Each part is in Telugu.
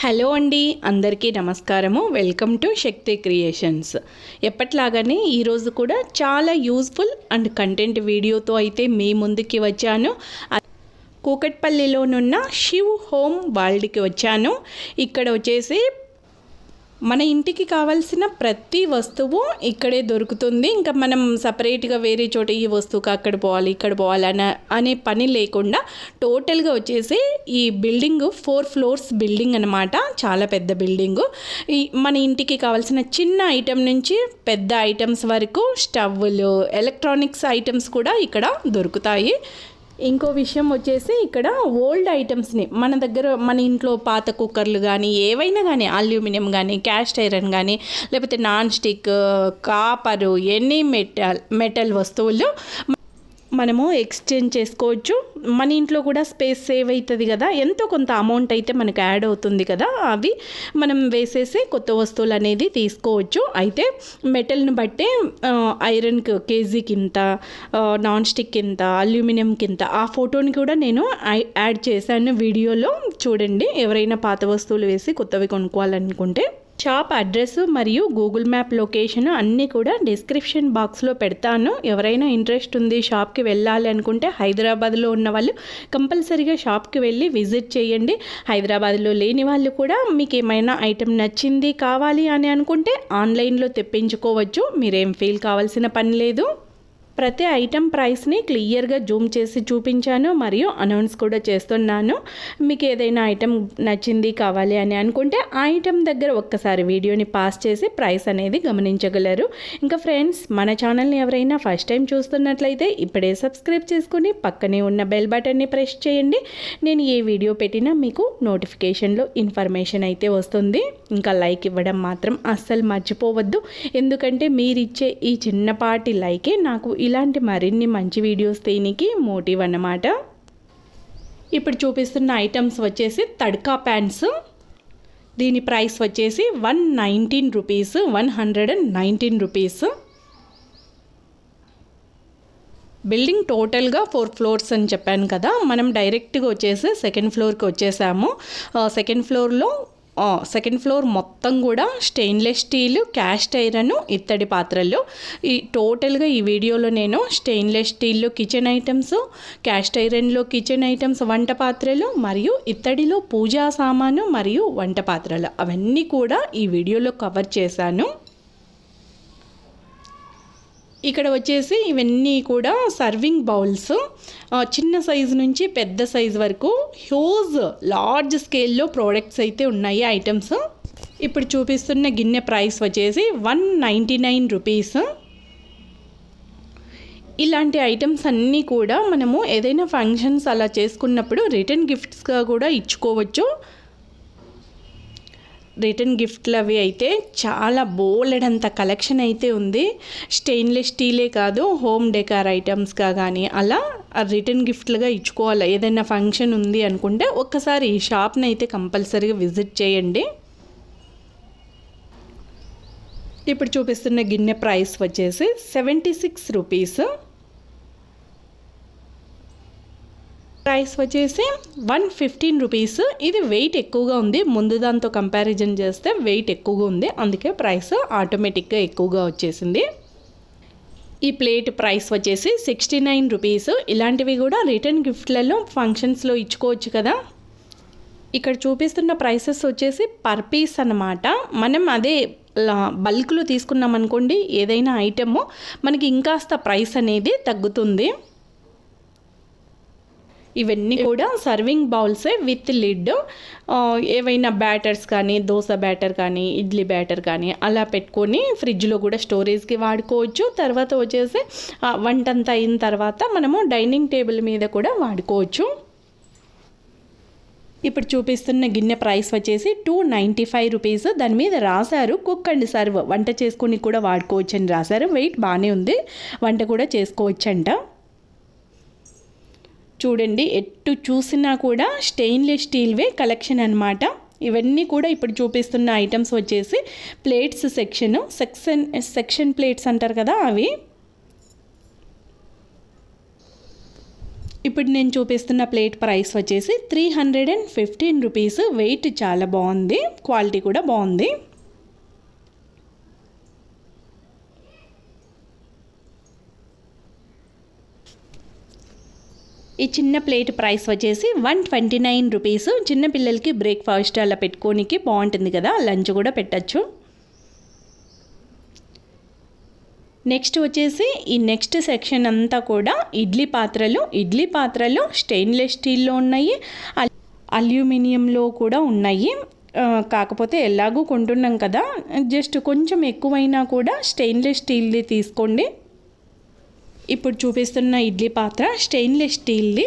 హలో అండి, అందరికీ నమస్కారము. Welcome to Shakti Creations. ఎప్పట్లాగానే ఈరోజు కూడా చాలా యూజ్ఫుల్ అండ్ కంటెంట్ వీడియోతో అయితే మీ ముందుకి వచ్చాను. కూకట్పల్లిలోనున్న శివ్ హోమ్ వరల్డ్కి వచ్చాను. ఇక్కడ వచ్చేసి మన ఇంటికి కావాల్సిన ప్రతి వస్తువు ఇక్కడే దొరుకుతుంది. ఇంకా మనం సపరేట్గా వేరే చోట ఈ వస్తువుకి అక్కడ పోవాలి ఇక్కడ పోవాలి అనే పని లేకుండా టోటల్గా వచ్చేసి ఈ బిల్డింగ్ 4 ఫ్లోర్స్ బిల్డింగ్ అనమాట. చాలా పెద్ద బిల్డింగు. మన ఇంటికి కావాల్సిన చిన్న ఐటెం నుంచి పెద్ద ఐటమ్స్ వరకు స్టవ్లు, ఎలక్ట్రానిక్స్ ఐటమ్స్ కూడా ఇక్కడ దొరుకుతాయి. ఇంకో విషయం వచ్చేసి ఇక్కడ ఓల్డ్ ఐటమ్స్ని మన ఇంట్లో పాత కుక్కర్లు కానీ ఏవైనా కానీ అల్యూమినియం కానీ క్యాస్ట్ ఐరన్ కానీ లేకపోతే నాన్ స్టిక్, కాపరు, ఎనీ మెటల్ వస్తువులు మనము ఎక్స్చేంజ్ చేసుకోవచ్చు. మన ఇంట్లో కూడా స్పేస్ సేవ్ అవుతుంది కదా, ఎంతో కొంత అమౌంట్ అయితే మనకు యాడ్ అవుతుంది కదా, అవి మనం వేసేసి కొత్త వస్తువులు అనేది తీసుకోవచ్చు. అయితే మెటల్ని బట్టే ఐరన్కి కేజీకి ఇంత, నాన్ స్టిక్ ఇంత, అల్యూమినియంకి ఇంత, ఆ ఫోటోని కూడా నేను యాడ్ చేశాను వీడియోలో. చూడండి, ఎవరైనా పాత వస్తువులు వేసి కొత్తవి కొనుక్కోవాలనుకుంటే. షాప్ అడ్రస్ మరియు గూగుల్ మ్యాప్ లొకేషన్ అన్నీ కూడా డిస్క్రిప్షన్ బాక్స్లో పెడతాను. ఎవరైనా ఇంట్రెస్ట్ ఉంది షాప్కి వెళ్ళాలి అనుకుంటే హైదరాబాద్లో ఉన్న వాళ్ళు కంపల్సరీగా షాప్కి వెళ్ళి విజిట్ చేయండి. హైదరాబాద్లో లేని వాళ్ళు కూడా మీకు ఏమైనా ఐటెం నచ్చింది కావాలి అని అనుకుంటే ఆన్లైన్లో తెప్పించుకోవచ్చు. మీరేం ఫీల్ కావాల్సిన పని లేదు. ప్రతి ఐటెం ప్రైస్ని క్లియర్గా జూమ్ చేసి చూపించాను మరియు అనౌన్స్ కూడా చేస్తున్నాను. మీకు ఏదైనా ఐటెం నచ్చింది కావాలి అని అనుకుంటే ఆ ఐటెం దగ్గర ఒక్కసారి వీడియోని పాస్ చేసి ప్రైస్ అనేది గమనించగలరు. ఇంకా ఫ్రెండ్స్, మన ఛానల్ని ఎవరైనా ఫస్ట్ టైం చూస్తున్నట్లయితే ఇప్పుడే సబ్స్క్రైబ్ చేసుకుని పక్కనే ఉన్న బెల్ బటన్ని ప్రెస్ చేయండి. నేను ఏ వీడియో పెట్టినా మీకు నోటిఫికేషన్లో ఇన్ఫర్మేషన్ అయితే వస్తుంది. ఇంకా లైక్ ఇవ్వడం మాత్రం అస్సలు మర్చిపోవద్దు. ఎందుకంటే మీరిచ్చే ఈ చిన్నపాటి లైకే నాకు ఇలాంటి మరిన్ని మంచి వీడియోస్ తీయడానికి మోటివ్ అన్నమాట. ఇప్పుడు చూపిస్తున్న ఐటమ్స్ వచ్చేసి తడ్కా ప్యాంట్స్. దీని ప్రైస్ వచ్చేసి 119 రూపీస్, 119 రూపీస్. బిల్డింగ్ టోటల్గా 4 ఫ్లోర్స్ అని చెప్పాను కదా, మనం డైరెక్ట్గా వచ్చేసి సెకండ్ ఫ్లోర్కి వచ్చేసాము. సెకండ్ ఫ్లోర్ మొత్తం కూడా స్టెయిన్లెస్ స్టీల్, క్యాస్ట్ ఐరన్, ఇత్తడి పాత్రలు. టోటల్గా ఈ వీడియోలో నేను స్టెయిన్లెస్ స్టీల్లో కిచెన్ ఐటమ్స్, క్యాస్ట్ ఐరన్లో కిచెన్ ఐటమ్స్, వంట పాత్రలు మరియు ఇత్తడిలో పూజా సామాను మరియు వంట పాత్రలు అవన్నీ కూడా ఈ వీడియోలో కవర్ చేశాను. ఇక్కడ వచ్చేసి ఇవన్నీ కూడా సర్వింగ్ బౌల్స్, చిన్న సైజు నుంచి పెద్ద సైజు వరకు లార్జ్ స్కేల్లో ప్రోడక్ట్స్ అయితే ఉన్నాయి ఐటమ్స్. ఇప్పుడు చూపిస్తున్న గిన్నె ప్రైస్ వచ్చేసి 199 రూపీస్. ఇలాంటి ఐటమ్స్ అన్నీ కూడా మనము ఏదైనా ఫంక్షన్స్ అలా చేసుకున్నప్పుడు రిటర్న్ గిఫ్ట్స్గా కూడా ఇచ్చుకోవచ్చు. రిటర్న్ గిఫ్ట్లు అవి అయితే చాలా బోలెడంత కలెక్షన్ అయితే ఉంది. స్టెయిన్లెస్ స్టీలే కాదు, హోమ్ డెకార్ ఐటమ్స్గా కానీ అలా రిటర్న్ గిఫ్ట్లుగా ఇచ్చుకోవాలి. ఏదైనా ఫంక్షన్ ఉంది అనుకుంటే ఒక్కసారి ఈ షాప్ని అయితే కంపల్సరీగా విజిట్ చేయండి. ఇప్పుడు చూపిస్తున్న గిన్నె ప్రైస్ వచ్చేసి 76 రూపీస్. ప్రైస్ వచ్చేసి 115 రూపీస్. ఇది వెయిట్ ఎక్కువగా ఉంది, ముందు దాంతో కంపారిజన్ చేస్తే వెయిట్ ఎక్కువగా ఉంది, అందుకే ప్రైస్ ఆటోమేటిక్గా ఎక్కువగా వచ్చేసింది. ఈ ప్లేట్ ప్రైస్ వచ్చేసి 69 రూపీస్. ఇలాంటివి కూడా రిటర్న్ గిఫ్ట్లలో ఫంక్షన్స్లో ఇచ్చుకోవచ్చు కదా. ఇక్కడ చూపిస్తున్న ప్రైసెస్ వచ్చేసి పర్ పీస్ అన్నమాట. మనం అదే బల్క్లో తీసుకున్నాం అనుకోండి ఏదైనా ఐటెము, మనకి ఇంకాస్త ప్రైస్ అనేది తగ్గుతుంది. ఇవన్నీ కూడా సర్వింగ్ బౌల్సే విత్ లిడ్. ఏవైనా బ్యాటర్స్ కానీ, దోశ బ్యాటర్ కానీ, ఇడ్లీ బ్యాటర్ కానీ అలా పెట్టుకొని ఫ్రిడ్జ్లో కూడా స్టోరేజ్కి వాడుకోవచ్చు. తర్వాత వచ్చేసి వంటంతా అయిన తర్వాత మనము డైనింగ్ టేబుల్ మీద కూడా వాడుకోవచ్చు. ఇప్పుడు చూపిస్తున్న గిన్నె ప్రైస్ వచ్చేసి 295 రూపీస్. దాని మీద రాశారు కుక్ అండ్ సర్వ్, వంట చేసుకుని కూడా వాడుకోవచ్చు అని రాశారు. వెయిట్ బాగానే ఉంది, వంట కూడా చేసుకోవచ్చు అంట. చూడండి, ఎటు చూసినా కూడా స్టెయిన్లెస్ స్టీల్వే కలెక్షన్ అనమాట. ఇవన్నీ కూడా ఇప్పుడు చూపిస్తున్న ఐటమ్స్ వచ్చేసి ప్లేట్స్ సెక్షన్ ప్లేట్స్ అంటారు కదా అవి. ఇప్పుడు నేను చూపిస్తున్న ప్లేట్ ప్రైస్ వచ్చేసి 315 రూపీస్. వెయిట్ చాలా బాగుంది, క్వాలిటీ కూడా బాగుంది. ఈ చిన్న ప్లేట్ ప్రైస్ వచ్చేసి 129 రూపీస్. చిన్నపిల్లలకి బ్రేక్ఫాస్ట్ అలా పెట్టుకోనికి బాగుంటుంది కదా, లంచ్ కూడా పెట్టచ్చు. నెక్స్ట్ వచ్చేసి ఈ నెక్స్ట్ సెక్షన్ అంతా కూడా ఇడ్లీ పాత్రలు స్టెయిన్లెస్ స్టీల్లో ఉన్నాయి, అల్యూమినియంలో కూడా ఉన్నాయి. కాకపోతే ఎలాగూ కొంటున్నాం కదా, జస్ట్ కొంచెం ఎక్కువైనా కూడా స్టెయిన్లెస్ స్టీల్ది తీసుకోండి. ఇప్పుడు చూపిస్తున్న ఇడ్లీ పాత్ర స్టెయిన్లెస్ స్టీల్ది.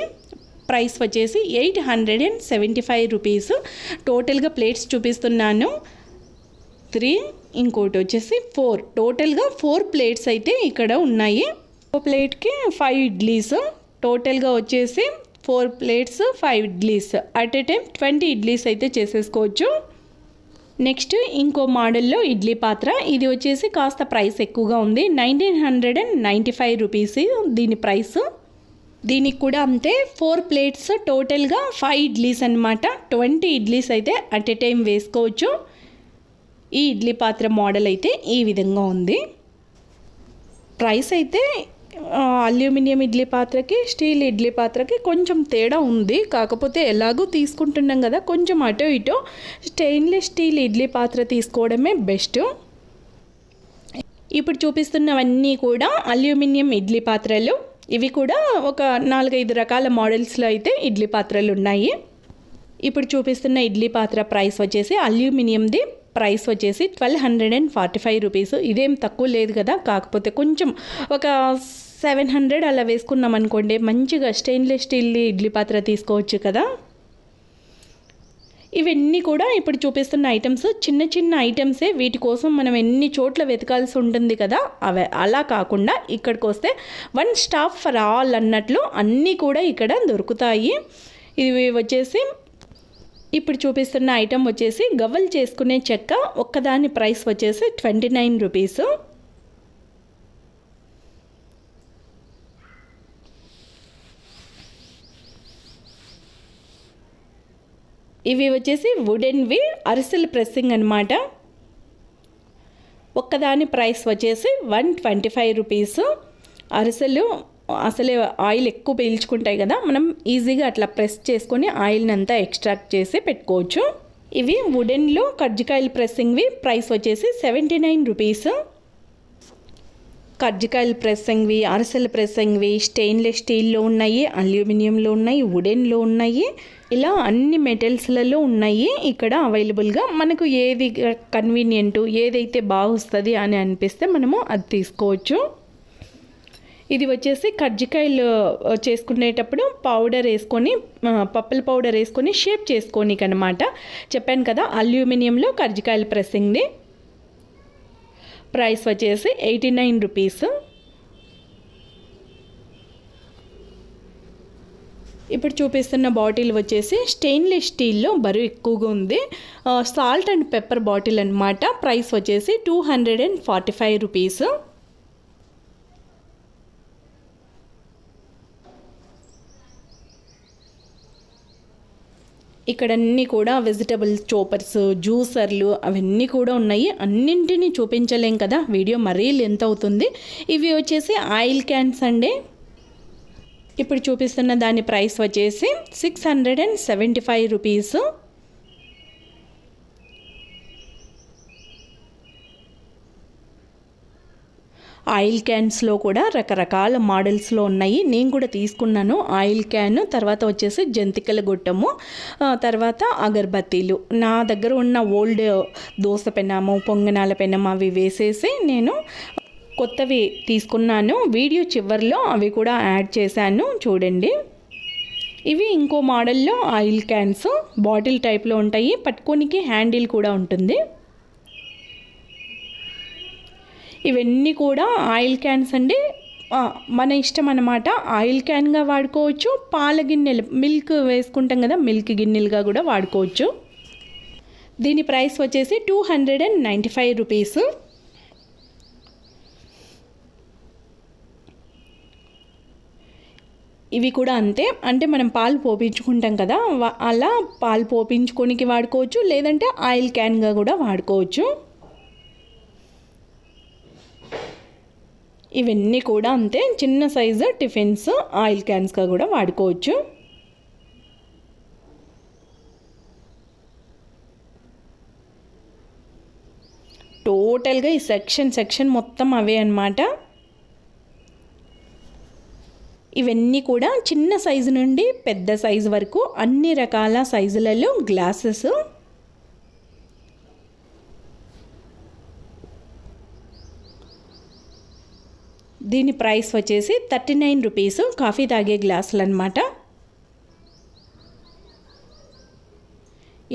ప్రైస్ వచ్చేసి 875 రూపీస్. టోటల్గా ప్లేట్స్ చూపిస్తున్నాను 3, ఇంకోటి వచ్చేసి 4. టోటల్గా 4 ప్లేట్స్ అయితే ఇక్కడ ఉన్నాయి. ఒక ప్లేట్కి 5 ఇడ్లీస్. టోటల్గా వచ్చేసి 4 plates 5 idlis. At a time 20 idlis అయితే చేసేసుకోవచ్చు. నెక్స్ట్ ఇంకో మోడల్లో ఇడ్లీ పాత్ర. ఇది వచ్చేసి కాస్త ప్రైస్ ఎక్కువగా ఉంది, 1995 రూపీస్ దీని ప్రైస్. దీనికి కూడా అంతే, 4 ప్లేట్స్ టోటల్గా 5 ఇడ్లీస్ అనమాట. 20 ఇడ్లీస్ అయితే అట్ ఏ టైం వేసుకోవచ్చు. ఈ ఇడ్లీ పాత్ర మోడల్ అయితే ఈ విధంగా ఉంది. ప్రైస్ అయితే అల్యూమినియం ఇడ్లీ పాత్రకి స్టీల్ ఇడ్లీ పాత్రకి కొంచెం తేడా ఉంది. కాకపోతే ఎలాగూ తీసుకుంటున్నాం కదా, కొంచెం అటో ఇటో స్టెయిన్లెస్ స్టీల్ ఇడ్లీ పాత్ర తీసుకోవడమే బెస్ట్. ఇప్పుడు చూపిస్తున్నవన్నీ కూడా అల్యూమినియం ఇడ్లీ పాత్రలు. ఇవి కూడా ఒక 4-5 రకాల మోడల్స్లో అయితే ఇడ్లీ పాత్రలు ఉన్నాయి. ఇప్పుడు చూపిస్తున్న ఇడ్లీ పాత్ర ప్రైస్ వచ్చేసి అల్యూమినియంది ప్రైస్ వచ్చేసి 1245 రూపీస్. ఇదేం తక్కువ లేదు కదా, కాకపోతే కొంచెం ఒక 700 అలా వేసుకున్నాం అనుకోండి, మంచిగా స్టెయిన్లెస్ స్టీల్ ఇడ్లీ పాత్ర తీసుకోవచ్చు కదా. ఇవన్నీ కూడా ఇప్పుడు చూపిస్తున్న ఐటమ్స్ చిన్న చిన్న ఐటమ్సే. వీటి కోసం మనం ఎన్ని చోట్ల వెతకాల్సి ఉంటుంది కదా, అలా కాకుండా ఇక్కడికి వస్తే వన్ స్టాప్ ఫర్ ఆల్ అన్నట్లు అన్నీ కూడా ఇక్కడ దొరుకుతాయి. ఇవి వచ్చేసి ఇప్పుడు చూపిస్తున్న ఐటమ్ వచ్చేసి గవ్వలు చేసుకునే చెక్క. ఒక్కదాని ప్రైస్ వచ్చేసి 29 రూపీస్. ఇవి వచ్చేసి వుడెన్వి అరిసెల ప్రెస్సింగ్ అనమాట. ఒక్కదాని ప్రైస్ వచ్చేసి 125 రూపీస్. అరిసెలు అసలే ఆయిల్ ఎక్కువ పీల్చుకుంటాయి కదా, మనం ఈజీగా అట్లా ప్రెస్ చేసుకొని ఆయిల్ని అంతా ఎక్స్ట్రాక్ట్ చేసి పెట్టుకోవచ్చు. ఇవి వుడెన్లో కర్జికాయలు ప్రెస్సింగ్వి. ప్రైస్ వచ్చేసి 79 రూపీస్. కర్జికాయలు ప్రెస్సింగ్వి, అరిసెల ప్రెస్సింగ్వి స్టెయిన్లెస్ స్టీల్లో ఉన్నాయి, అల్యూమినియంలో ఉన్నాయి, వుడెన్లో ఉన్నాయి. ఇలా అన్ని మెటల్స్లలో ఉన్నాయి ఇక్కడ అవైలబుల్గా. మనకు ఏది కన్వీనియంట్, ఏదైతే బాగా వస్తుంది అని అనిపిస్తే మనము అది తీసుకోవచ్చు. ఇది వచ్చేసి కర్జికాయలు చేసుకునేటప్పుడు పౌడర్ వేసుకొని, పప్పుల పౌడర్ వేసుకొని షేప్ చేసుకోనికి అనమాట. చెప్పాను కదా అల్యూమినియంలో కర్జికాయలు ప్రెస్సింగ్ది. ప్రైస్ వచ్చేసి 89 రూపీస్. ఇప్పుడు చూపిస్తున్న బాటిల్ వచ్చేసి స్టెయిన్లెస్ స్టీల్లో బరువు ఎక్కువగా ఉంది. సాల్ట్ అండ్ పెప్పర్ బాటిల్ అనమాట. ప్రైస్ వచ్చేసి 245 రూపీస్. ఇక్కడ అన్నీ కూడా వెజిటబుల్ చోపర్స్, జ్యూసర్లు అవన్నీ కూడా ఉన్నాయి. అన్నింటినీ చూపించలేం కదా, వీడియో మరీ లెంత్ అవుతుంది. ఇవి వచ్చేసి ఆయిల్ క్యాన్స్ అండి. ఇప్పుడు చూపిస్తున్న దాని ప్రైస్ వచ్చేసి 675 రూపీస్. ఆయిల్ క్యాన్స్లో కూడా రకరకాల మోడల్స్లో ఉన్నాయి. నేను కూడా తీసుకున్నాను ఆయిల్ క్యాన్. తర్వాత వచ్చేసి జంతికల గొట్టము, తర్వాత అగరబత్తీలు. నా దగ్గర ఉన్న ఓల్డ్ దోస పెనము, పొంగనాల పెనము అవి వేసేసి నేను కొత్తవి తీసుకున్నాను. వీడియో చివరిలో అవి కూడా యాడ్ చేశాను చూడండి. ఇవి ఇంకో మోడల్లో ఆయిల్ క్యాన్స్ బాటిల్ టైప్లో ఉంటాయి. పట్టుకోనికి హ్యాండిల్ కూడా ఉంటుంది. ఇవన్నీ కూడా ఆయిల్ క్యాన్స్ అండి. మన ఇష్టం అన్నమాట. ఆయిల్ క్యాన్గా వాడుకోవచ్చు, పాల గిన్నెలు మిల్క్ వేసుకుంటాం కదా, మిల్క్ గిన్నెలుగా కూడా వాడుకోవచ్చు. దీని ప్రైస్ వచ్చేసి 295 రూపీస్. ఇవి కూడా అంతే, అంటే మనం పాలు పోపించుకుంటాం కదా, అలా పాలు పోపించుకోనికి వాడుకోవచ్చు, లేదంటే ఆయిల్ క్యాన్గా కూడా వాడుకోవచ్చు. ఇవన్నీ కూడా అంతే, చిన్న సైజు టిఫిన్స్ ఆయిల్ క్యాన్స్గా కూడా వాడుకోవచ్చు. టోటల్గా ఈ సెక్షన్ మొత్తం అవే అన్నమాట. ఇవన్నీ కూడా చిన్న సైజు నుండి పెద్ద సైజు వరకు అన్ని రకాల సైజులలో గ్లాసెస్. దీని ప్రైస్ వచ్చేసి 39 రూపీస్. కాఫీ తాగే గ్లాసులు అన్నమాట.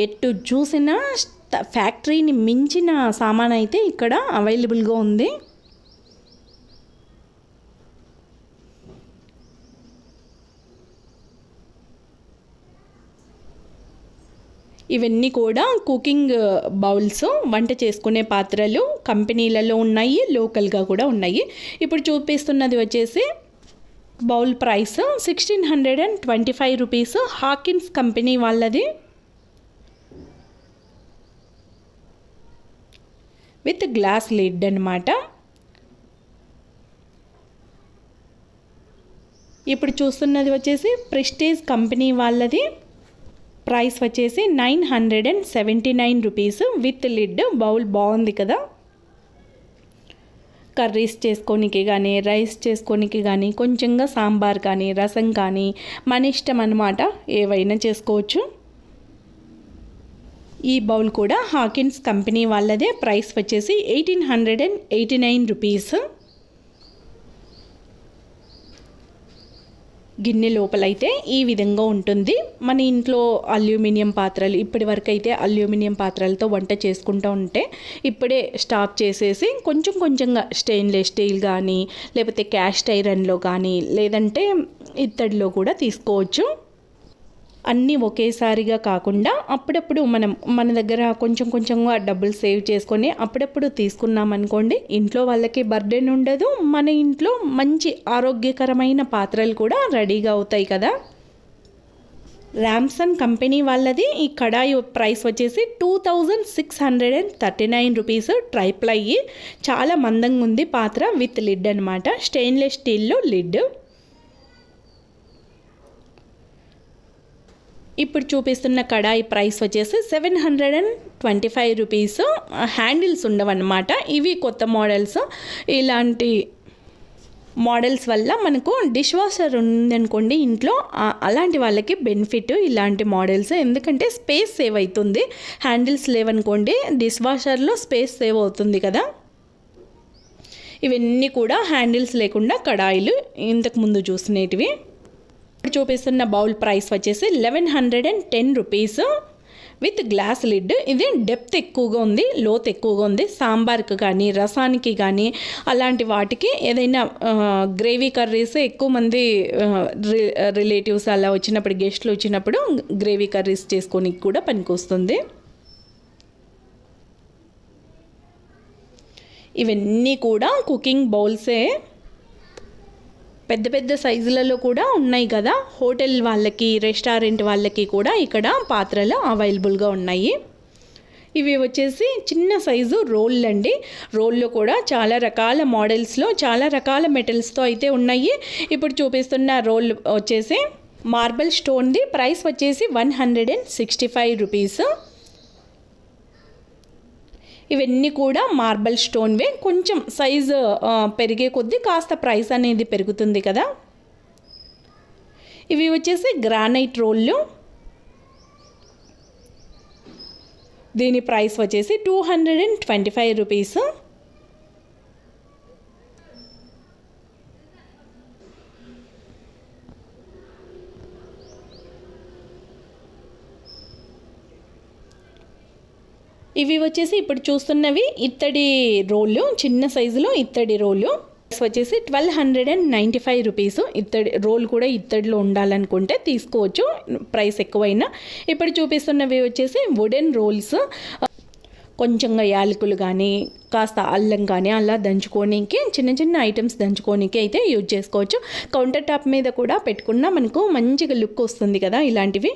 ఎటు చూసినా ఫ్యాక్టరీని మించిన సామాన్ అయితే ఇక్కడ అవైలబుల్గా ఉంది. ఇవన్నీ కూడా కుకింగ్ బౌల్స్, వంట చేసుకునే పాత్రలు కంపెనీలలో ఉన్నాయి, లోకల్గా కూడా ఉన్నాయి. ఇప్పుడు చూపిస్తున్నది వచ్చేసి bowl price 1625 rupees. Hawkins company వాళ్ళది, విత్ గ్లాస్ లిడ్ అన్నమాట. ఇప్పుడు చూస్తున్నది వచ్చేసి ప్రెస్టీజ్ కంపెనీ వాళ్ళది. ప్రైస్ వచ్చేసి 979 రూపీస్ విత్ లిడ్. బౌల్ బాగుంది కదా, కర్రీస్ చేసుకోనికి కానీ, రైస్ చేసుకోనికి కానీ, కొంచెంగా సాంబార్ కానీ, రసం కానీ మన ఇష్టం అన్నమాట, ఏవైనా చేసుకోవచ్చు. ఈ బౌల్ కూడా హాకిన్స్ కంపెనీ వాళ్ళదే. ప్రైస్ వచ్చేసి 1889 రూపీస్. గిన్నె లోపలైతే ఈ విధంగా ఉంటుంది. మన ఇంట్లో అల్యూమినియం పాత్రలు, ఇప్పటి వరకు అయితే అల్యూమినియం పాత్రలతో వంట చేసుకుంటూ ఉంటే ఇప్పుడే స్టాప్ చేసేసి కొంచెంగా స్టెయిన్లెస్ స్టీల్ కానీ, లేకపోతే క్యాస్ట్ ఐరన్లో కానీ, లేదంటే ఇత్తడిలో కూడా తీసుకోవచ్చు. అన్నీ ఒకేసారిగా కాకుండా అప్పుడప్పుడు మన దగ్గర కొంచెంగా డబ్బులు సేవ్ చేసుకొని అప్పుడప్పుడు తీసుకున్నామనుకోండి, ఇంట్లో వాళ్ళకి బర్డెన్ ఉండదు, మన ఇంట్లో మంచి ఆరోగ్యకరమైన పాత్రలు కూడా రెడీగా అవుతాయి కదా. ర్యామ్సన్ కంపెనీ వాళ్ళది ఈ కడాయి ప్రైస్ వచ్చేసి 2639 రూపీస్. ట్రైప్లై, చాలా మందంగా ఉంది పాత్ర, విత్ లిడ్ అనమాట. స్టెయిన్లెస్ స్టీల్లో లిడ్. ఇప్పుడు చూపిస్తున్న కడాయి ప్రైస్ వచ్చేసి 725 రూపీస్. హ్యాండిల్స్ ఉండవన్నమాట. ఇవి కొత్త మోడల్స్. ఇలాంటి మోడల్స్ వల్ల మనకు డిష్ వాషర్ ఉందనుకోండి ఇంట్లో, అలాంటి వాళ్ళకి బెనిఫిట్ ఇలాంటి మోడల్స్. ఎందుకంటే స్పేస్ సేవ్ అవుతుంది. హ్యాండిల్స్ లేవనుకోండి డిష్ వాషర్లో స్పేస్ సేవ్ అవుతుంది కదా. ఇవన్నీ కూడా హ్యాండిల్స్ లేకుండా కడాయిలు, ఇంతకుముందు చూసినవి. ఇప్పుడు చూపిస్తున్న బౌల్ ప్రైస్ వచ్చేసి 1110 రూపీస్ విత్ గ్లాస్ లిడ్. ఇది డెప్త్ ఎక్కువగా ఉంది, లోతు ఎక్కువగా ఉంది. సాంబార్కి కానీ, రసానికి కానీ, అలాంటి వాటికి, ఏదైనా గ్రేవీ కర్రీస్, ఎక్కువ మంది రిలేటివ్స్ అలా వచ్చినప్పుడు, గెస్ట్లు వచ్చినప్పుడు గ్రేవీ కర్రీస్ చేసుకోనికి కూడా పనికొస్తుంది. ఇవన్నీ కూడా కుకింగ్ బౌల్సే. పెద్ద సైజులలో కూడా ఉన్నాయి కదా, హోటల్ వాళ్ళకి, రెస్టారెంట్ వాళ్ళకి కూడా ఇక్కడ పాత్రలు అవైలబుల్గా ఉన్నాయి. ఇవి వచ్చేసి చిన్న సైజు రోల్ అండి. రోల్లో కూడా చాలా రకాల మోడల్స్లో, చాలా రకాల మెటల్స్తో అయితే ఉన్నాయి. ఇప్పుడు చూపిస్తున్న రోల్ వచ్చేసి మార్బల్ స్టోన్ది. ప్రైస్ వచ్చేసి 165 రూపీస్. ఇవన్నీ కూడా మార్బల్ స్టోన్వే. కొంచెం సైజు పెరిగే కొద్దీ కాస్త ప్రైస్ అనేది పెరుగుతుంది కదా. ఇవి వచ్చేసి గ్రానైట్ రోళ్ళు. దీని ప్రైస్ వచ్చేసి 225 రూపీస్. ఇవి వచ్చేసి ఇప్పుడు చూస్తున్నవి ఇత్తడి రోళ్ళు, చిన్న సైజులో ఇత్తడి రోళ్ళు. వచ్చేసి 1295 రూపీస్. ఇత్తడి రోల్ కూడా ఇత్తడిలో ఉండాలనుకుంటే తీసుకోవచ్చు, ప్రైస్ ఎక్కువైనా. ఇప్పుడు చూపిస్తున్నవి వచ్చేసి వుడెన్ రోల్స్. కొంచెంగా యాలకులు కానీ కాస్త అల్లం కానీ అలా దంచుకోనికి చిన్న చిన్న ఐటమ్స్ దంచుకోనికి అయితే యూజ్ చేసుకోవచ్చు. కౌంటర్ టాప్ మీద కూడా పెట్టుకున్నా మనకు మంచిగా లుక్ వస్తుంది కదా ఇలాంటివి.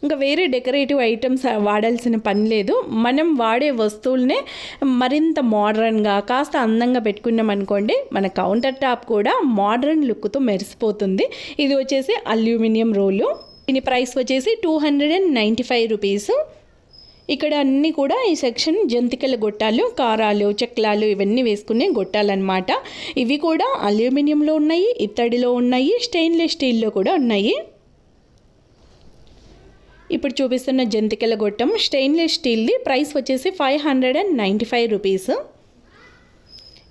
ఇంకా వేరే డెకరేటివ్ ఐటమ్స్ వాడాల్సిన పని లేదు. మనం వాడే వస్తువులనే మరింత మోడ్రన్గా కాస్త అందంగా పెట్టుకున్నాం అనుకోండి, మన కౌంటర్ టాప్ కూడా మోడ్రన్ లుక్తో మెరిసిపోతుంది. ఇది వచ్చేసి అల్యూమినియం రోలు. దీని ప్రైస్ వచ్చేసి 295 రూపీస్. ఇక్కడ అన్నీ కూడా ఈ సెక్షన్ జంతికల గొట్టాలు, కారాలు, చక్లాలు ఇవన్నీ వేసుకునే గొట్టాలన్నమాట. ఇవి కూడా అల్యూమినియంలో ఉన్నాయి, ఇత్తడిలో ఉన్నాయి, స్టెయిన్లెస్ స్టీల్లో కూడా ఉన్నాయి. ఇప్పుడు చూపిస్తున్న జంతికల గొట్టం స్టెయిన్లెస్ స్టీల్ది. ప్రైస్ వచ్చేసి 595 రూపీస్.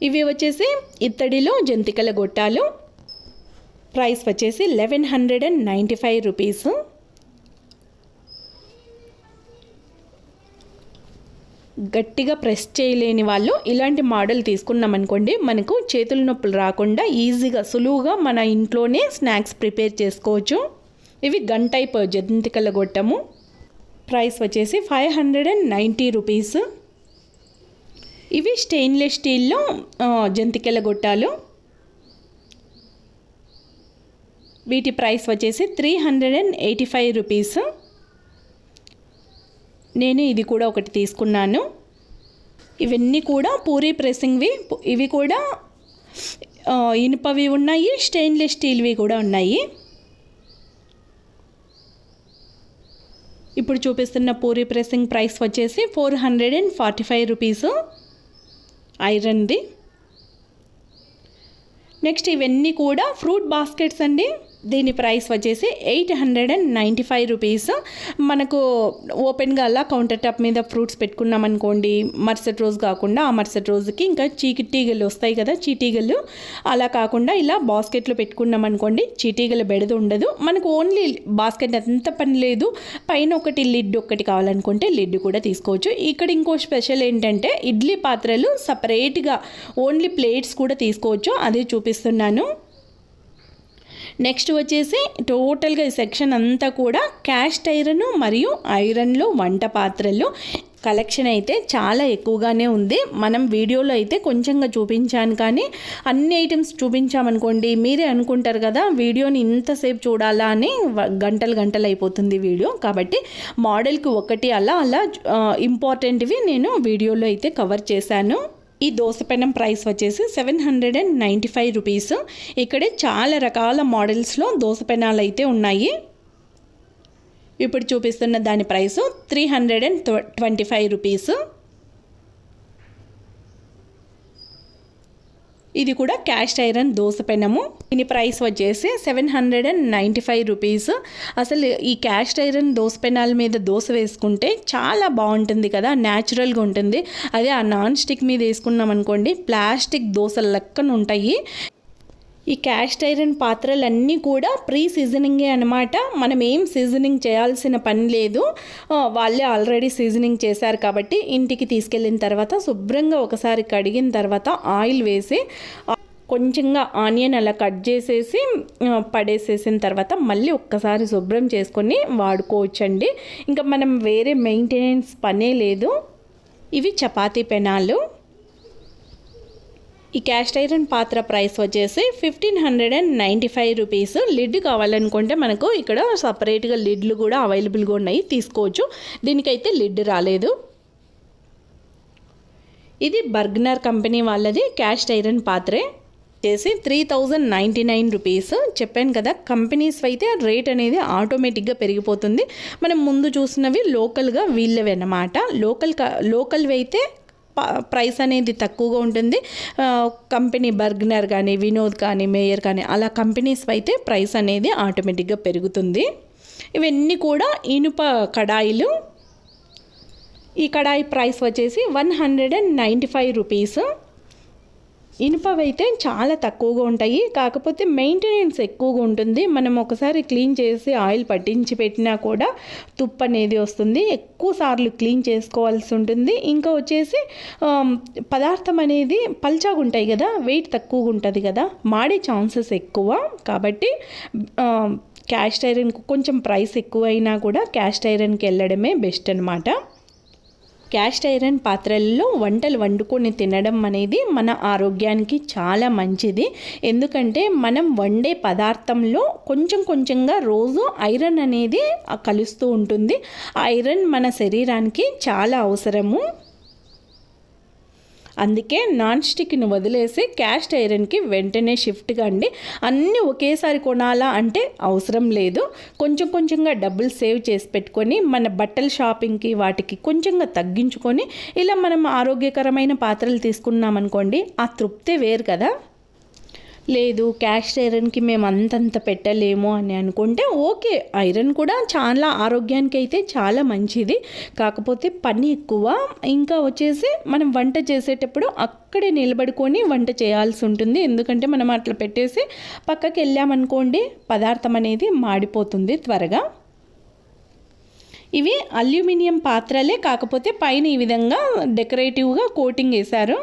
ఇవి వచ్చేసి ఇత్తడిలో జంతికల గొట్టాలు. ప్రైస్ వచ్చేసి 1195 రూపీస్. గట్టిగా ప్రెస్ చేయలేని వాళ్ళు ఇలాంటి మోడల్ తీసుకున్నామనుకోండి, మనకు చేతుల నొప్పులు రాకుండా ఈజీగా సులువుగా మన ఇంట్లోనే స్నాక్స్ ప్రిపేర్ చేసుకోవచ్చు. ఇవి గన్ టైప్ జంతికల గొట్టము. ప్రైస్ వచ్చేసి 590 రూపీస్. ఇవి స్టెయిన్లెస్ స్టీల్లో జంతికల గొట్టాలు. వీటి ప్రైస్ వచ్చేసి 385 రూపీస్. నేను ఇది కూడా ఒకటి తీసుకున్నాను. ఇవన్నీ కూడా పూరీ ప్రెస్సింగ్వి. ఇవి కూడా ఇనుపవి ఉన్నాయి, స్టెయిన్లెస్ స్టీల్వి కూడా ఉన్నాయి. ఇప్పుడు చూపిస్తున్న పూరీ ప్రెస్సింగ్ ప్రైస్ వచ్చేసి 445 రూపీస్ ఐరన్ది. నెక్స్ట్ ఇవన్నీ కూడా ఫ్రూట్ బాస్కెట్స్ అండి. దీని ప్రైస్ వచ్చేసి 895 రూపీస్. మనకు ఓపెన్గా అలా కౌంటర్ టాప్ మీద ఫ్రూట్స్ పెట్టుకున్నాం అనుకోండి, మరుసటి రోజు కాకుండా ఆ మరుసటి రోజుకి ఇంకా చీటీగలు వస్తాయి కదా, చీటీగలు అలా కాకుండా ఇలా బాస్కెట్లో పెట్టుకున్నాం అనుకోండి, చీటీగల బెడద ఉండదు. మనకు ఓన్లీ బాస్కెట్ అంత పని లేదు. పైన ఒకటి లిడ్ ఒకటి కావాలనుకుంటే లిడ్ కూడా తీసుకోవచ్చు. ఇక్కడ ఇంకో స్పెషల్ ఏంటంటే ఇడ్లీ పాత్రలు సపరేట్గా ఓన్లీ ప్లేట్స్ కూడా తీసుకోవచ్చు. అదే చూపిస్తున్నాను. నెక్స్ట్ వచ్చేసి టోటల్గా ఈ సెక్షన్ అంతా కూడా క్యాస్ట్ ఐరన్ మరియు ఐరన్లో వంట పాత్రలు కలెక్షన్ అయితే చాలా ఎక్కువగానే ఉంది. మనం వీడియోలో అయితే కొంచెంగా చూపించాను, కానీ అన్ని ఐటమ్స్ చూపించామనుకోండి మీరే అనుకుంటారు కదా వీడియోని ఇంతసేపు చూడాలా అని, గంటలు అయిపోతుంది వీడియో. కాబట్టి మోడల్కి ఒకటి అలా ఇంపార్టెంట్వి నేను వీడియోలో అయితే కవర్ చేశాను. ఈ దోసపెనం ప్రైస్ వచ్చేసి 795 రూపీస్. ఇక్కడే చాలా రకాల మోడల్స్లో దోసపెనాలు అయితే ఉన్నాయి. ఇప్పుడు చూపిస్తున్న దాని ప్రైసు 325 రూపీస్. ఇది కూడా క్యాస్ట్ ఐరన్ దోస పెనము. దీని ప్రైస్ వచ్చేసి 795 రూపీస్. అసలు ఈ క్యాస్ట్ ఐరన్ దోస పెనాల మీద దోశ వేసుకుంటే చాలా బాగుంటుంది కదా, న్యాచురల్గా ఉంటుంది. అదే ఆ నాన్ స్టిక్ మీద వేసుకున్నాం అనుకోండి ప్లాస్టిక్ దోశల లెక్కన ఉంటాయి. ఈ క్యాస్ట్ ఐరన్ పాత్రలన్నీ కూడా ప్రీ సీజనింగే అనమాట. మనం ఏం సీజనింగ్ చేయాల్సిన పని లేదు, వాళ్ళే ఆల్రెడీ సీజనింగ్ చేశారు. కాబట్టి ఇంటికి తీసుకెళ్ళిన తర్వాత శుభ్రంగా ఒకసారి కడిగిన తర్వాత ఆయిల్ వేసి కొంచెంగా ఆనియన్ అలా కట్ చేసేసి పడేసేసిన తర్వాత మళ్ళీ ఒక్కసారి శుభ్రం చేసుకొని వాడుకోవచ్చండి. ఇంకా మనం వేరే మెయింటెనెన్స్ పనే లేదు. ఇవి చపాతీ పెనాలు. ఈ క్యాస్ట్ ఐరన్ పాత్ర ప్రైస్ వచ్చేసి 1595 రూపీస్. లిడ్ కావాలనుకుంటే మనకు ఇక్కడ సపరేట్గా లిడ్లు కూడా అవైలబుల్గా ఉన్నాయి, తీసుకోవచ్చు. దీనికైతే లిడ్ రాలేదు. ఇది బర్గ్నర్ కంపెనీ వాళ్ళది క్యాస్ట్ ఐరన్ పాత్రే చేసి 3099 రూపీస్. చెప్పాను కదా కంపెనీస్ అయితే రేట్ అనేది ఆటోమేటిక్గా పెరిగిపోతుంది. మనం ముందు చూసినవి లోకల్గా వీళ్ళవి అన్నమాట. లోకల్వి అయితే ప్రైస్ అనేది తక్కువగా ఉంటుంది. కంపెనీ బర్గ్నర్ కానీ వినోద్ కానీ మేయర్ కానీ అలా కంపెనీస్ అయితే ప్రైస్ అనేది ఆటోమేటిక్గా పెరుగుతుంది. ఇవన్నీ కూడా ఇనుప కడాయిలు. ఈ కడాయి ప్రైస్ వచ్చేసి 195 రూపీస్. ఇనుపవి అయితే చాలా తక్కువగా ఉంటాయి, కాకపోతే మెయింటెనెన్స్ ఎక్కువగా ఉంటుంది. మనం ఒకసారి క్లీన్ చేసి ఆయిల్ పట్టించి పెట్టినా కూడా తుప్పు అనేది వస్తుంది, ఎక్కువ సార్లు క్లీన్ చేసుకోవాల్సి ఉంటుంది. ఇంకా వచ్చేసి పదార్థం అనేది పల్చాగా ఉంటాయి కదా, వెయిట్ తక్కువగా ఉంటుంది కదా, మాడే ఛాన్సెస్ ఎక్కువ. కాబట్టి క్యాస్ట్ ఐరన్కు కొంచెం ప్రైస్ ఎక్కువైనా కూడా క్యాస్ట్ ఐరన్కి వెళ్ళడమే బెస్ట్ అనమాట. క్యాస్ట్ ఐరన్ పాత్రల్లో వంటలు వండుకొని తినడం అనేది మన ఆరోగ్యానికి చాలా మంచిది. ఎందుకంటే మనం వండే పదార్థంలో కొంచెం కొంచెంగా రోజు ఐరన్ అనేది కలుస్తూ ఉంటుంది. ఐరన్ మన శరీరానికి చాలా అవసరము. అందుకే నాన్ స్టిక్ని వదిలేసి క్యాస్ట్ ఐరన్కి వెంటనే షిఫ్ట్ కండి. అన్నీ ఒకేసారి కొనాలా అంటే అవసరం లేదు. కొంచెం కొంచెంగా డబ్బులు సేవ్ చేసి పెట్టుకొని మన బట్టల షాపింగ్కి వాటికి కొంచెంగా తగ్గించుకొని ఇలా మనం ఆరోగ్యకరమైన పాత్రలు తీసుకున్నామనుకోండి, ఆ తృప్తే వేరు కదా. లేదు క్యాస్ట్ ఐరన్కి మేము అంతంత పెట్టలేము అని అనుకుంటే ఓకే, ఐరన్ కూడా చాలా ఆరోగ్యానికి అయితే చాలా మంచిది. కాకపోతే పని ఎక్కువ. ఇంకా వచ్చేసి మనం వంట చేసేటప్పుడు అక్కడే నిలబడుకొని వంట చేయాల్సి ఉంటుంది. ఎందుకంటే మనం అట్లా పెట్టేసి పక్కకి వెళ్ళామనుకోండి, పదార్థం అనేది మాడిపోతుంది త్వరగా. ఇవి అల్యూమినియం పాత్రలే, కాకపోతే పైన ఈ విధంగా డెకరేటివ్గా కోటింగ్ వేశారు.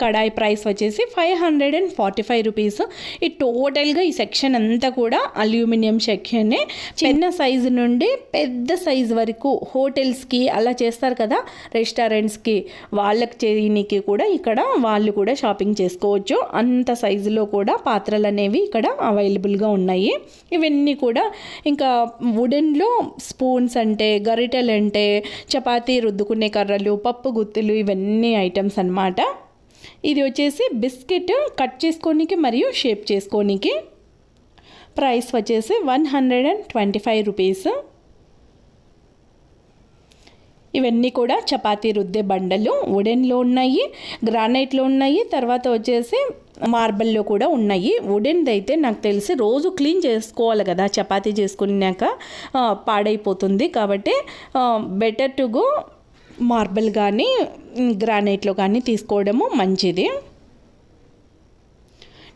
కడాయి ప్రైస్ వచ్చేసి 545 రూపీస్. ఈ టోటల్గా ఈ సెక్షన్ అంతా కూడా అల్యూమినియం సెక్షనే. చిన్న సైజు నుండి పెద్ద సైజు వరకు హోటల్స్కి అలా చేస్తారు కదా, రెస్టారెంట్స్కి, వాళ్ళకి చేయనీకి కూడా ఇక్కడ వాళ్ళు కూడా షాపింగ్ చేసుకోవచ్చు. అంత సైజులో కూడా పాత్రలు అనేవి ఇక్కడ అవైలబుల్గా ఉన్నాయి. ఇవన్నీ కూడా ఇంకా వుడెన్లో స్పూన్స్ అంటే, గరిటెలు అంటే, చపాతీ రుద్దుకునే కర్రలు, పప్పు గుత్తులు, ఇవన్నీ ఐటమ్స్ అన్నమాట. ఇది వచ్చేసి బిస్కెట్ కట్ చేసుకోనికి మరియు షేప్ చేసుకోనికి. ప్రైస్ వచ్చేసి 125 రూపీస్. ఇవన్నీ కూడా చపాతీ రుద్దే బండలు వుడెన్లో ఉన్నాయి, గ్రానైట్లో ఉన్నాయి, తర్వాత వచ్చేసి మార్బల్లో కూడా ఉన్నాయి. వుడెన్ది అయితే నాకు తెలిసి రోజు క్లీన్ చేసుకోవాలి కదా, చపాతీ చేసుకున్నాక పాడైపోతుంది. కాబట్టి బెటర్ టు గో మార్బల్ కానీ గ్రానైట్లో కానీ తీసుకోవడము మంచిది.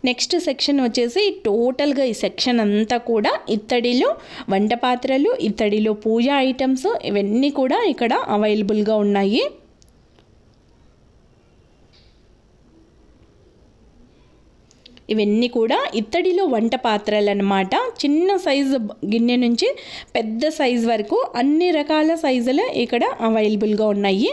నెక్స్ట్ సెక్షన్ వచ్చేసి టోటల్గా ఈ సెక్షన్ అంతా కూడా ఇత్తడిలో వంట పాత్రలు, ఇత్తడిలో పూజా ఐటమ్స్, ఇవన్నీ కూడా ఇక్కడ అవైలబుల్గా ఉన్నాయి. ఇవన్నీ కూడా ఇత్తడిలో వంట పాత్రలు అన్నమాట. చిన్న సైజు గిన్నె నుంచి పెద్ద సైజు వరకు అన్ని రకాల సైజులు ఇక్కడ అవైలబుల్గా ఉన్నాయి.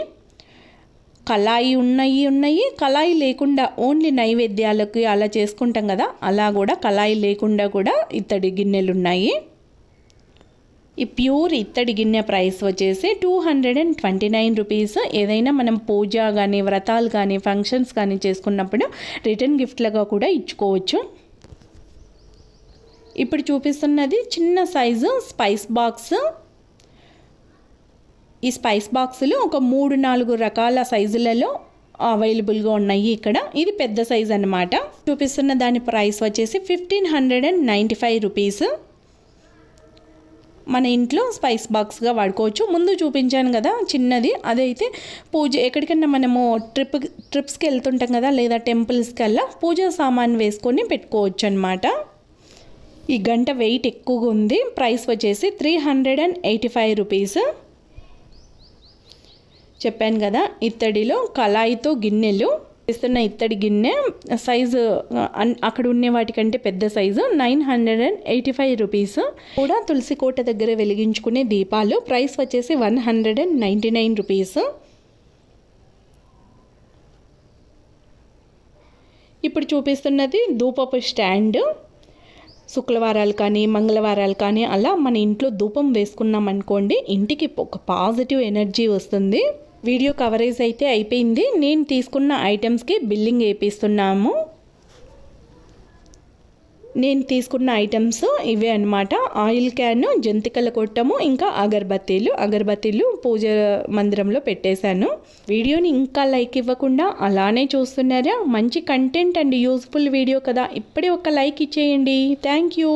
కళాయి ఉన్నాయి. కళాయి లేకుండా ఓన్లీ నైవేద్యాలకి అలా చేసుకుంటాం కదా, అలా కూడా కళాయి లేకుండా కూడా ఇత్తడి గిన్నెలు ఉన్నాయి. ఈ ప్యూర్ ఇత్తడి గిన్నె ప్రైస్ వచ్చేసి 229 రూపీస్. ఏదైనా మనం పూజ కానీ, వ్రతాలు కానీ, ఫంక్షన్స్ కానీ చేసుకున్నప్పుడు రిటర్న్ గిఫ్ట్లుగా కూడా ఇచ్చుకోవచ్చు. ఇప్పుడు చూపిస్తున్నది చిన్న సైజు స్పైస్ బాక్స్. ఈ స్పైస్ బాక్సులు ఒక 3-4 రకాల సైజులలో అవైలబుల్గా ఉన్నాయి ఇక్కడ. ఇది పెద్ద సైజు అన్నమాట. చూపిస్తున్న దాని ప్రైస్ వచ్చేసి 1595 రూపీస్. మన ఇంట్లో స్పైస్ బాక్స్గా వాడుకోవచ్చు. ముందు చూపించాను కదా చిన్నది, అదైతే పూజ ఎక్కడికన్నా మనము ట్రిప్స్కి వెళ్తుంటాం కదా, లేదా టెంపుల్స్కి అలా పూజా సామాన్ వేసుకొని పెట్టుకోవచ్చు అన్నమాట. ఈ గంట వెయిట్ ఎక్కువగా ఉంది. ప్రైస్ వచ్చేసి 385 రూపీస్. చెప్పాను కదా ఇత్తడిలో కళాయితో గిన్నెలు. ఇస్తున్న ఇత్తడి గిన్నె సైజు అక్కడ ఉండే వాటికంటే పెద్ద సైజు 985 రూపీస్. కూడా తులసి కోట దగ్గర వెలిగించుకునే దీపాలు. ప్రైస్ వచ్చేసి 199 రూపీస్. ఇప్పుడు చూపిస్తున్నది ధూపపు స్టాండ్. శుక్రవారాలు కానీ, మంగళవారాలు కానీ అలా మన ఇంట్లో ధూపం వేసుకున్నాం అనుకోండి, ఇంటికి ఒక పాజిటివ్ ఎనర్జీ వస్తుంది. వీడియో కవరేజ్ అయితే అయిపోయింది. నేను తీసుకున్న ఐటమ్స్కి బిల్లింగ్ వేపిస్తున్నాము. నేను తీసుకున్న ఐటమ్స్ ఇవే అన్నమాట. ఆయిల్ క్యాన్, జంతికల కొట్టము, ఇంకా అగరబత్తీలు పూజ మందిరంలో పెట్టేశాను. వీడియోని ఇంకా లైక్ ఇవ్వకుండా అలానే చూస్తున్నారా? మంచి కంటెంట్ అండ్ యూస్ఫుల్ వీడియో కదా, ఇప్పుడే ఒక లైక్ ఇచ్చేయండి. Thank you.